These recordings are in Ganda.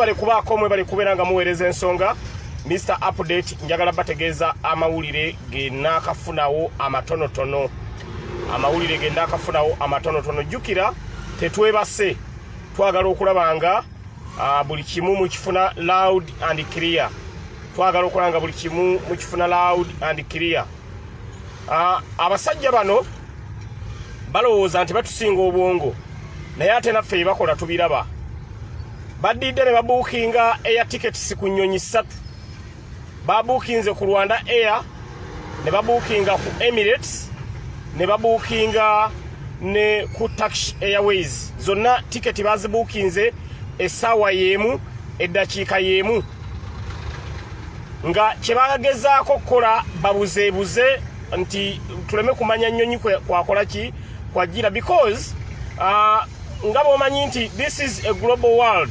mwebale kubaako mwebale kubeeranga muweereza ensonga. Mr. Update njagala bategeeza amawulire ge naakafunawo amatonotono. Amawulire ge naakafunawo amatonotono. Jjukira tetwebase, twagala okulabanga buli kimu mukifuna loud and clear. Twagala okulanga buli kimu mukifuna loud and clear. Abasajja bano balowooza nti batusinga obwongo, naye ate naffe bakola tubiraba. Badidde ne babuukinga air tickets ku nnyonyi 3. Babuukinze ku Rwanda Air, ne babuukinga ku Emirates, ne babuukinga ne ku Turkish Airways. Zonna ticket bazibuukinze essaawa y'emu eddakiika y'emu. Nga kye bagagezaako kukola babuzeebuze nti tuleme kumanya nnyonyi kwakola ki kwagira, because nga bw'omanyi nti this is a global world.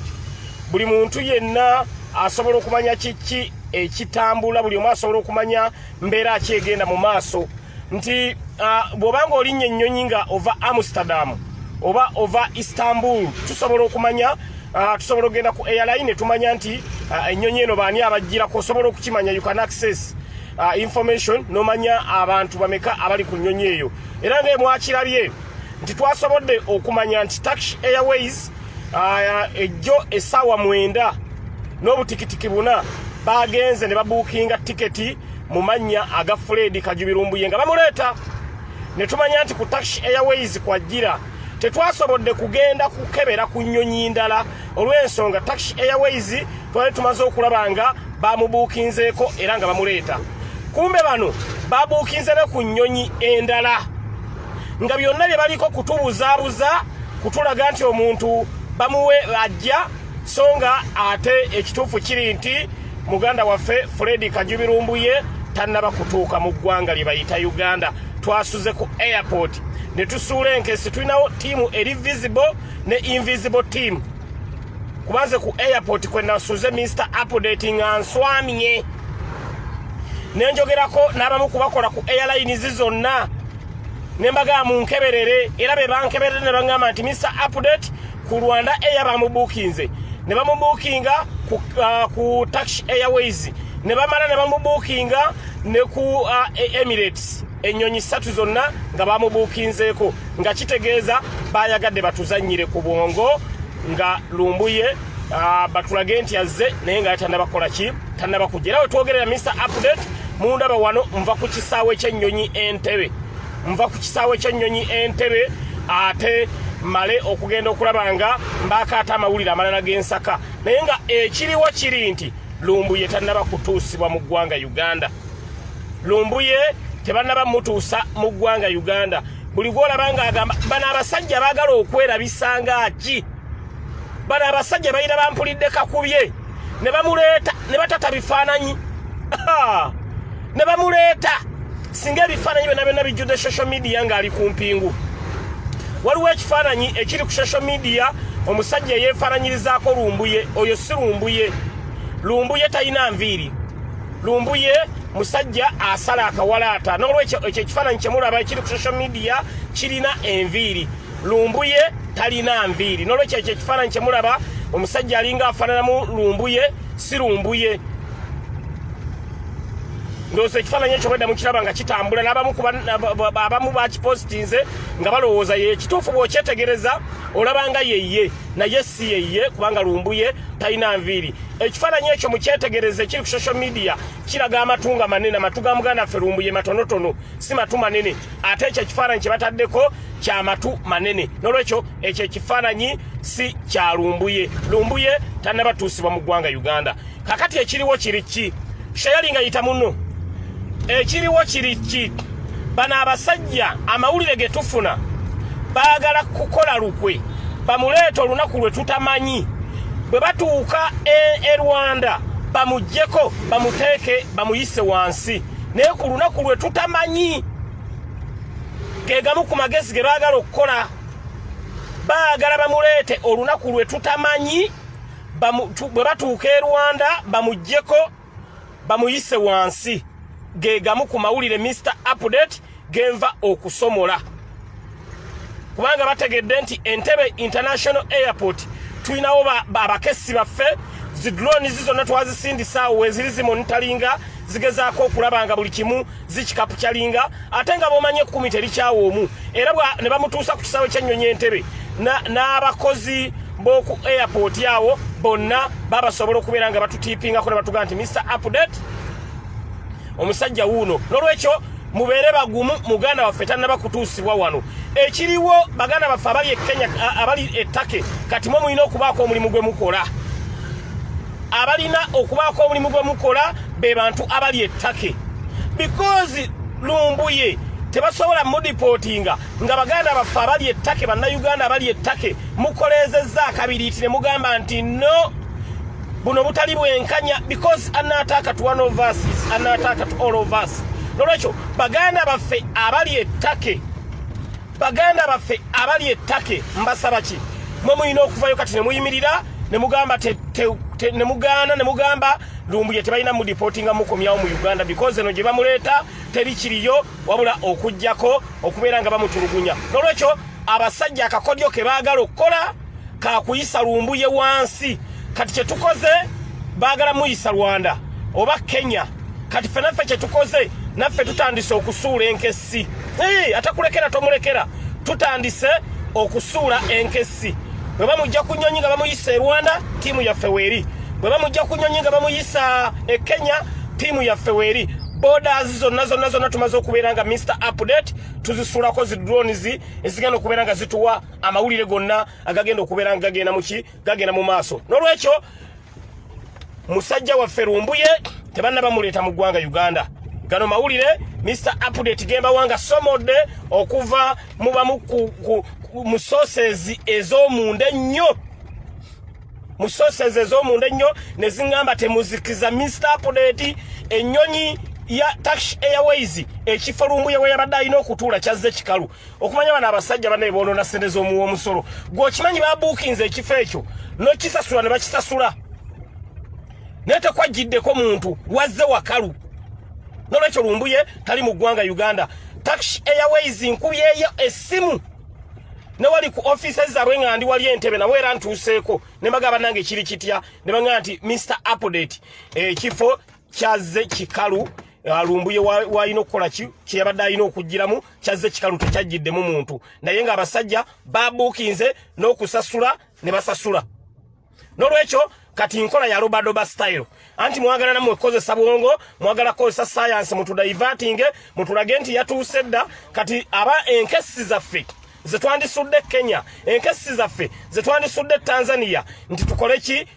Buli muntu yenna asobola okumanya kiki ekitambula, buli omu asobola okumanya mbeera ki egenda mu maaso. Nti bw'obanga olinnye ennyonyi nga ova Amsterdam oba ova Istanbul, tusobola okumanya, tusobola okugenda ku airline tumanya nti ennyonyi eno baani abagirako, osobola okukimanya. You can access information nomanya abantu bameka abali ku nnyonyi eyo. Era nga mwakirabye nti twasobodde okumanya nti Turkish Airways ejjo essaawa 9 n'obutikitiki 4 bagenze ne babuukinga tiketi mu mannya aga Fred Kajubirumbuye nga bamuleeta. Ne tumanya nti ku Turkish Airways kwagira tetwasobodde kugenda kukebera ku nnyonyi ndala olw'ensonga Turkish Airways twali tumaze okulaba nga bamubuukinzeeko era nga bamuleeta. Kumbe bano babuukinze ne ku nnyonyi endala nga byonna bye baliko kutubuzaabuza kutulaga nti omuntu bamuwe ajja, so nga ate ekituufu kiri nti muganda waffe Fred Kajubirumbuye tannaba kutuuka mu ggwanga lye bayita Uganda. Twasuze ku airport ne tusuula enkesi, tulinawo tiimu eri visible ne invisible team. Kubanze ku airport kwe nasuze Mr. Update nga nswamye, nenjogerako n'abamu kubakola ku airlines zonna, nembaga munkeberere, era be bankeberere ne bangamba nti Mr. Update ku Rwanda Air bamubuukinze, ne bamubuukinga ku Turkish Airways, ne bamala ne bamubuukinga ne ku Emirates. Ennyonyi 3 zonna nga bamubuukinzeeko, nga kitegeeza bayagadde batuzannyire ku bwongo nga Lumbuye batulage nti azze naye nga tannabakola ki, tannabakujja. Era we twogerera Mr. Update mundaba wano nva ku kisaawe ky'ennyonyi Entebbe, nva ku kisaawe ky'ennyonyi Entebbe ate male okugenda okulaba nga mbaakaata amawulire amalala g'ensaka, naye nga ekiriwo kiri nti Lumbuye tannaba kutuusibwa mu ggwanga Uganda. Lumbuye tebannaba mutuusa mu ggwanga Uganda. Buli gwolaba nga agamba bano abasajja baagala okwerabisa ngaaki, bano abasajja bayina bampulidde kakubye, ne bamuleeta ne batata bifaananyi ne bamuleeta singa ebifaananyi byonna byonna bijjudde social media ng'ali ku mpingu. Waliwo ekifaananyi ekiri ku social media omusajja yeefaananyirizaako Lumbuye. Oyo si Lumbuye. Lumbuye talina nviiri. Lumbuye musajja asala akawalaata, n'olwekyo ekyo ekifaananyi kye mulaba ekiri ku social media kirina enviiri. Lumbuye talina nviiri, n'olwekyo ekyo ekifaananyi kye mulaba omusajja alinga afaananamu Lumbuye si Lumbuye. Ndowooza ekifaananyi ekyo bwedda mukiraba nga kitambula, n'abamu bakipositinze nga balowooza ye ekituufu. Bw'okyetegereza olaba nga yeye, naye si yeye kubanga Lumbuye talina nviiri. Ekifaananyi ekyo mukyetegereze ekiri ku social media kiraga amatu nga manene, amatu ga muganda ffe Lumbuye matonotono, si matu manene. Ate ekyo ekifaananyi kye bataddeko kya matu manene, n'olwekyo ekyo ekifaananyi si kya Lumbuye. Lumbuye tannabatuusibwa mu ggwanga Uganda. Kakati ekiriwo kiri ki? Shayali nga yita muno. Ekiriwo kiri ki? Bano abasajja amawulire ge tufuna baagala kukola lukwe, bamuleeta olunaku lwe tutamanyi. Bwe batuuka e Rwanda bamuggyeko, bamuteeke, bamuyise wansi, naye ku lunaku lwe tutamanyi. Ge gamu ku magezi ge baagala okukola. Baagala bamuleete olunaku lwe tutamanyi, bwe batuuka e Rwanda bamuggyeko, bamuyise wansi. Ge gamu ku mawulire Mr. Update genva okusomola, kubanga bategedde nti Entebbe International Airport tulinawo abakessi baffe zidrone zizonna twazisindisa weziri zimonitalinga zigezaako okulabanga buli kimu zikikapukyalinga ate nga bomanye 10 terikyawo omu era ne bamutuusa ku kisaawe ky'ennyonyi Entebbe n'abakozi b'oku airport yawo bonna babasobola okubeera nga batutiipingako ne batugaa nti Mr. Update omusajja wuuno n'olwekyo mubeere bagumu muganda waffe tannaba kutuusibwa wano ekiriwo baganda baffe abali e Kenya abali ettake kati mwe mulina okubaako omulimu gwe mukola abalina okubaako omulimu gwe mukola be bantu abali ettake because Lumbuye tebasobola mudipotinga nga baganda baffe abali ettake bannayuganda abali ettake mukoleezezza akabiriiti ne mugamba nti no buno butali bwenkanya because anaataka to one of us is anaataka to all of us nolwekyo baganda baffe abali ettake mbasaba ki mwe mulina okuvayo kati ne muyimirira ne mugamba ne mugamba Lumbuye tebalina mudipotinga mukomyawo mu Uganda because eno gye bamuleeta teri kiriyo wabula okujjako okubeera nga bamutulugunya nolwekyo abasajja akakodyo ke baagala okukola kakuyisa Lumbuye wansi kati kye tukoze baagala muyisa Rwanda oba Kenya kati fenaffe kye tukoze naffe tutandise okusuula enkessi atakulekera tomulekera tutandise okusuula enkessi bwe bamujja ku nnyonyi nga bamuyisa Rwanda tiimu yaffe weeri bwe bamujja ku nnyonyi nga bamuyisa Kenya tiimu yaffe weeri borders zonna tumaze okubeera nga Mr. Update tuzisuulako zi drones ezigenda okubeera nga zituwa amawulire gonna agagenda okubeera nga gagenda mu maaso n'olwekyo musajja waffe Lumbuye tebanna bamuleeta mu ggwanga Uganda gano mawulire Mr. Update gemba wanga somodde okuva mu sources ez'omunda ennyo ne zingamba temuzikiza Mr. Update ennyonyi ya Turkish Airways ekifo Lumbuye we yabadde alina okutuula kyazze kikalu okumanya bana abasajja bane boonona ssente z'omusolo gw'okimanyi babuukinze ekifo ekyo n'okisasula ne bakisasula naye tekwagiddeko muntu wazze wakalu n'olwekyo Lumbuye tali mu ggwanga Uganda Turkish Airways nkubyeyo essimu ne wali ku offices zaabwe nga ndi wali Entebbe nawe era ntuuseeko ne bagamba nange kiri kitya ne bagamba nti Mr. Update ekifo kyazze kikalu Lumbuye wayina okukola kyeyabadde alina okugiramu kyazze kikalu tekyajjiddemu muntu naye nga abasajja babuukinze n'okusasula ne basasula n'olwekyo kati nkola ya Robadoba style anti mwagala namwe kozesa bwongo mwagala kozesa science mutudaivatinge mutulage nti yatuuse dda kati aba enkesi zaffe zetwandisudde Kenya enkesi zaffe zetwandisudde Tanzania nti tukole ki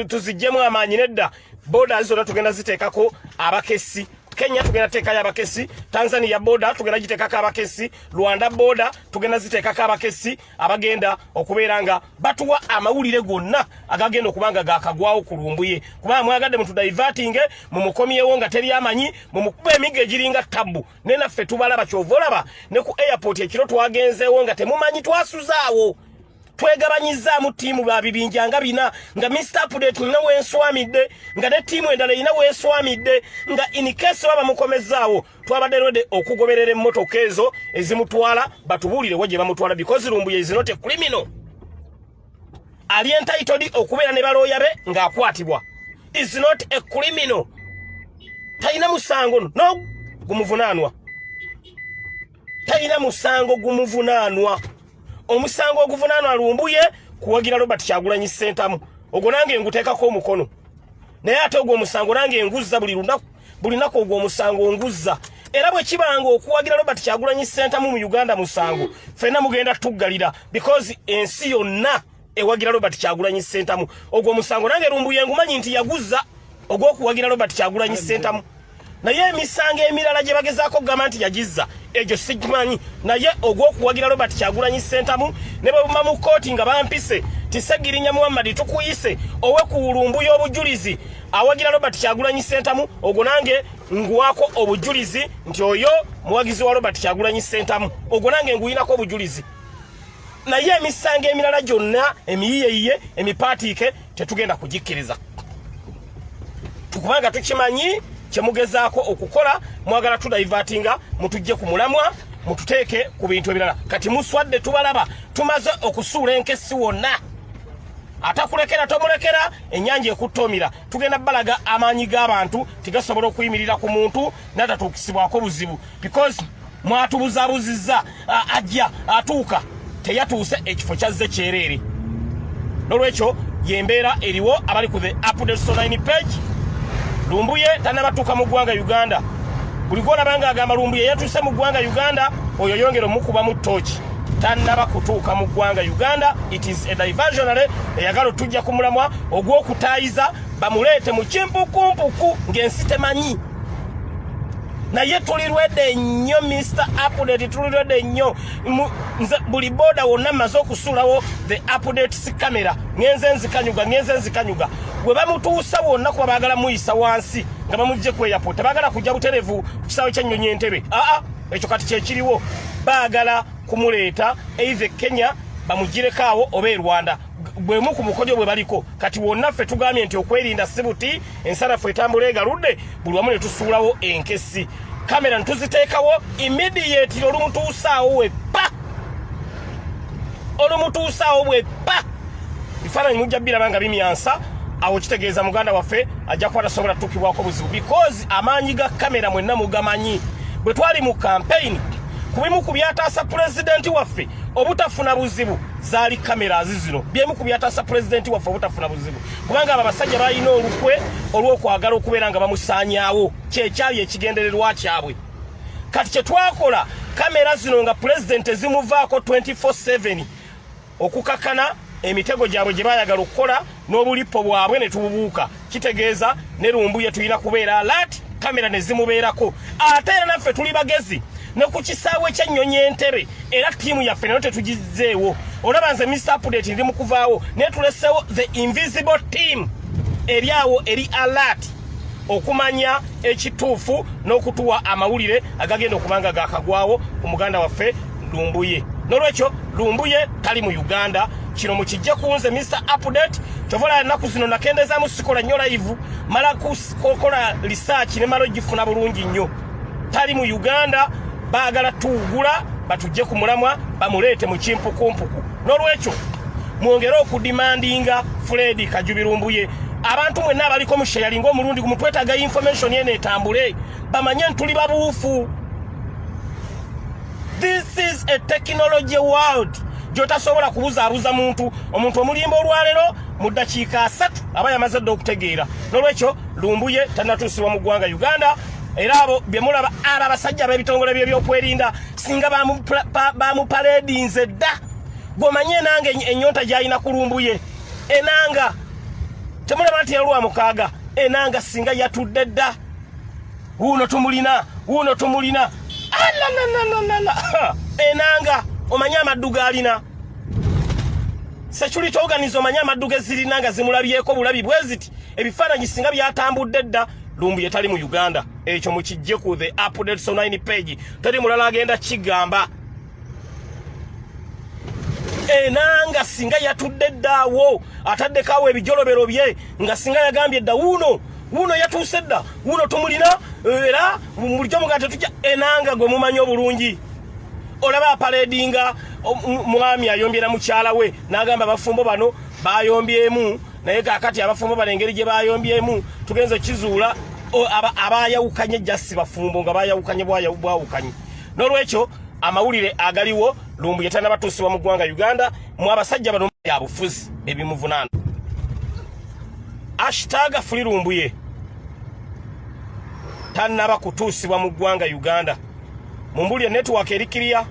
tuzijjemu amaanyi nedda borders zonna tugenda ziteekako abakesi Kenya tugenda teekayo abakesi Tanzania border tugenda giteekako abakesi Rwanda border tugenda ziteekako abakesi abagenda okubeera nga batuwa amawulire gonna agagenda okubanga gakagwawo ku Lumbuye kubanga mwagadde mutudaivatinge mumukomyewo nga teri amanyi mumukuba emigo egiringa tabbu ne naffe tubalaba kyovolaba ne ku airport ekiro twagenzeewo nga temumanyi twasuzaawo twegabanyizaamu tiimu babibinja nga bina nga Mr. Update nina wenswamidde nga ne tiimu endala ina wenswamidde nga in case baba mukomezaawo twabadde rode okugoberera emmotoka ezo ezimutwala batubuulirewo gye bamutwala because Lumbuye is not a criminal ali entitled okubeera ne balooya be ng'akwatibwa is not a criminal talina musango no gumuvunaanwa talina musango gumuvunaanwa omusango oguvunaanwa Lumbuye kuwagira Robert Kyagulanyi Ssentamu ogwo nange nguteekako omukono naye ate ogwo omusango nange nguzza buli lunaku ogwo omusango nguzza era bwe kibanga okuwagira Robert Kyagulanyi Ssentamu mu Uganda musango ffenna mugenda tuggalira because ensi yonna ewagira Robert Kyagulanyi Ssentamu ogwo omusango nange Lumbuye ngumanyi nti yaguzza ogw'okuwagira Robert Kyagulanyi Ssentamu naye emisango emirala gye bagezaako okugamba nti yagizza egyo sigimanyi naye ogw'okuwagira Robert Kyagulanyi Ssentamu ne bwe mu kkooti nga bampise Tisegirinya Muhammad tukuyise owe ku Lumbuye obujulizi awagira Robert Kyagulanyi Ssentamu ogwo nange nguwako obujulizi nti oyo muwagizi wa Robert Kyagulanyi Ssentamu ogwo nange nguyinako obujulizi naye emisango emirala gyonna emiyiyeyiye emipaatiike tetugenda kugikkiriza tukubanga tukimanyi kyemugezaako okukola mwagala tudaivatinga mutujje ku mulamwa mututeeke ku bintu ebirala kati muswadde tubalaba tumaze okusuula enkesi wonna atakulekera tomulekera ennyanja ekutomira tugenda balaga amaanyi g'abantu tigasobola okuyimirira ku muntu n'atatukisibwako buzibu because mwatubuzabuzizza ajja atuuka teyatuuse ekifo kyazze kyereere n'olwekyo yembeera eriwo abali ku the updates online page. Lumbuye tannabatuuka mu ggwanga Uganda. Buli gw'olabanga agamba Lumbuye yatuuse mu ggwanga Uganda oyo yongera omukuba mu ttooki. Tannaba kutuuka mu ggwanga Uganda. It is a diversionary eyagala tujja ku mulamwa ogw'okutaayiza bamuleete mu kimpukumpuku ng'ensi temanyi. Naye tulirwedde nnyo Mr. Update tulirwedde nnyo buli boda wonna mmaze okusuulawo the updates camera ngenze nzikanyuga bwe bamutuusa wonna kuba baagala muyisa wansi nga bamugje ku airport baagala kujja buterevu ku kisaawe ky'ennyonyi Entebbe ekyo kati kyekiriwo baagala kumuleeta either Kenya bamugireko awo oba e Rwanda bwemu ku mukojo bwe baliko kati wonna ffe tugambye nti okwerinda sibuti ensanafu etambula egaludde buli wamu ne tusuulawo enkesi kamera ntuziteekawo immediate olumutuusaawo wepa bifaananyi mujja birabanga bimyansa awo kitegeeza muganda waffe ajja kuba tasobola tutukibwako buzibu because amaanyi ga kamera mwenna mugamanyi bwe twali mu campaign kubimu ku byataasa pulezidenti waffe obutafuna buzibu zaali kamera zino byemu ku byataasa pulezidenti waffe obutafuna buzibu kubanga abo abasajja balina olukwe olw'okwagala okubeera nga bamusaanyaawo kyekyali ekigendererwa kyabwe kati kye twakola kamera zino nga pulezidenti ezimuvaako 24/7 okukakana emitego gyabwe gye baayagala okukola n'obulipo bwabwe ne tububuuka kitegeeza ne Lumbuye tulina kubeera alert kamera ne zimubeerako ate era naffe tuli bagezi ne ku kisaawe ky'ennyonyi Entebbe era ttiimu yaffe nayo tetugizeewo olaba nze Mr. Update ndi mu kuvaawo naye tulesewo the invisible team eri awo eri alert okumanya ekituufu n'okutuwa amawulire agagenda okubanga gakagwawo ku muganda waffe Lumbuye n'olwekyo Lumbuye tali mu Uganda kino mukijje kunze Mr. Update kyovola ennaku zino nakendezaamu sikola nnyo live mala kukola research ne mala ogifuna bulungi nnyo tali mu Uganda baagala tuugula batujje ku mulamwa bamuleete mu kimpukumpuku n'olwekyo mwongere okudimandinga Fred Kajubi Lumbuye abantu mwenna abaliko mu sharing omulundi gumutwetaga information yene etambule bamanye ntuli babuufu. This is a technology world jotasobola kubuzaabuza omuntu omulimba olwalero mu ddakiika 3 aba yamaze dda okutegeera n'olwekyo Lumbuye tannatuusibwa mu ggwanga Uganda era abo byemulaba abasajja ab'ebitongole by'ebyokwerinda singa bamupaledinze dda gomanye enanga ennyonta gy'alina ku Lumbuye enanga temulaba nti yalwa mukaaga enanga singa yatudde dda wuuno tumulina enanga omanya amaddu g'alina security organize omanya amaddu ge zirina nga zimulabyeko bulabi bwe ziti ebifaananyi singa byatambudde dda Lumbuye tali mu Uganda ekyo mukijje ku the updates online page tali mulala agenda kigamba enanga singa yatudde ddaawo ataddekaawo ebijolobero bye nga singa yagambye dda wuuno yatuuse dda wuuno tumulina era bulijjo mugaa tetujja enanga gwe mumanyi obulungi olaba aparedinga mwami ayombyera mukyala we n'agamba abafumbo bano bayombyemu naye kaakati abafumbo bano engeri gye bayombyemu tugenze kizuula abayawukanye jasi bafumbo nga bayawukanye bwawukanye n'olwekyo amawulire agaliwo Lumbuye tannabatuusibwa mu ggwanga Uganda mu abasajja bano yabufuzi ebimuvunaana #Free Lumbuye tannaba kutuusibwa mu ggwanga Uganda mumbulire network erikiriya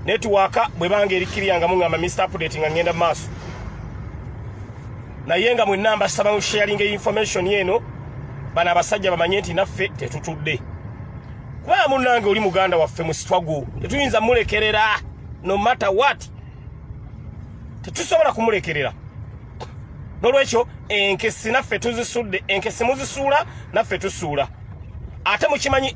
network bwe banga erikiriya nga mungamba Mr. Update nga ngenda maaso naye nga mwenamba saba mu sharing information yeno bana abasajja bamanye nti naffe tetutudde kuba munnange oli muganda waffe mu struggle tetuyinza mulekerera no matter what tetusobola kumulekerera n'olwekyo enkesi naffe tuzisudde enkesi muzisuula naffe tusuula ate mukimanyi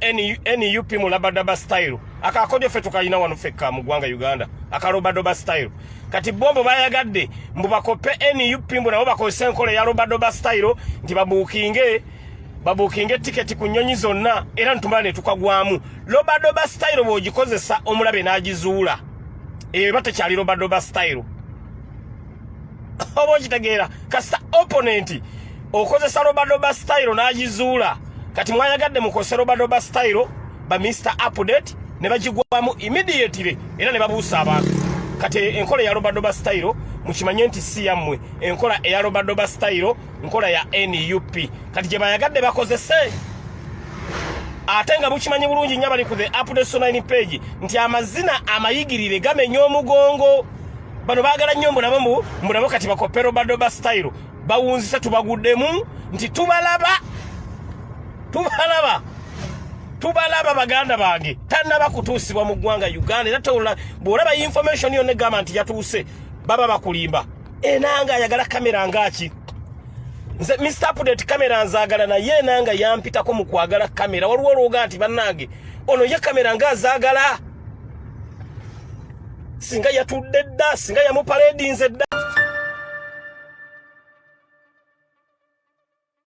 NUP mu Labadoba style akakodyo ffe tukalina wano fekka mu ggwanga Uganda akalobadoba style kati bombo bayagadde mbu bakope NUP mbu nabo bakozesa enkola ya Labadoba style nti babuukinge tiketi ku nnyonyi zonna era ntumala ne tukagwamu Labadoba style bw'ogikozesa omulabe n'agizuula eyo eba tekyali Labadoba style obo kitegeera kasita opponent okozesa Robadoba style n'agizuula kati mwayagadde mukose Robadoba style ba Mr Update ne bagigwamu immediately era ne babuusa abantu kati enkola ya Robadoba style mukimanye nti si yammwe enkola eya Robadoba style nkola ya NUP kati gye bayagadde bakozese ate nga mukimanye bulungi nnyo bali ku the Update 9 page nti amazina amayigirire gamenya omugongo bano baagala nnyo mbulabo kati bakope Robadoba style bawunzise tubaguddemu nti tubalaba baganda bange tannaba kutuusibwa mu ggwanga Uganda era tola bw'olaba information yonna egamba nti yatuuse baba bakulimba enanga ayagala kamera ngaki nze Mr Update kamera nzaagala naye enanga yampitako mu kwagala kamera waliwo olwoga nti bannange ono ye kamera ngaazaagala singa yatudde dda singa yamupaledinze dda